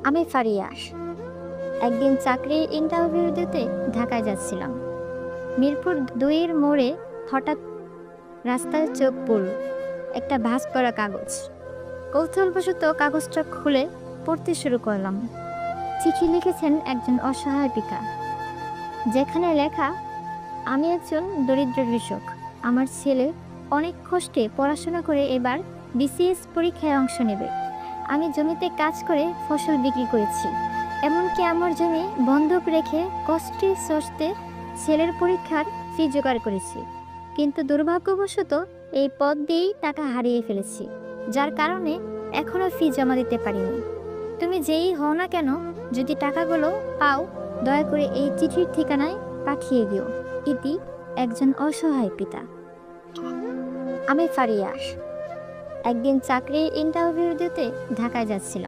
আমি ফারিয়া। একদিন চাকরির ইন্টারভিউ দিতে ঢাকায় যাচ্ছিলাম। মিরপুর ২ এর মোড়ে হঠাৎ রাস্তায় চোখ পড়ল একটা ভাঁজ করা কাগজ। কৌতূহলবশত কাগজটা খুলে পড়তে শুরু করলাম। চিঠি লিখেছেন একজন অসহায় পিতা, যেখানে লেখা, আমি একজন দরিদ্র কৃষক। আমার ছেলে অনেক কষ্টে পড়াশোনা করে এবার বিসিএস পরীক্ষায় অংশ নেবে। আমি জমিতে কাজ করে ফসল বিক্রি করেছি, এমনকি আমার জমি বন্ধক রেখে কষ্টে সস্তে ছেলের পরীক্ষার ফি জোগাড় করেছি। কিন্তু দুর্ভাগ্যবশত এই পথ দিয়েই টাকা হারিয়ে ফেলেছি, যার কারণে এখনো ফি জমা দিতে পারিনি। তুমি যেই হও না কেন, যদি টাকাগুলো পাও, দয়া করে এই চিঠির ঠিকানায় পাঠিয়ে দিও। ইতি একজন অসহায় পিতা। আমি ফারিয়া। একদিন চাকরির ইন্টারভিউ দিতে ঢাকায় যাচ্ছিলাম।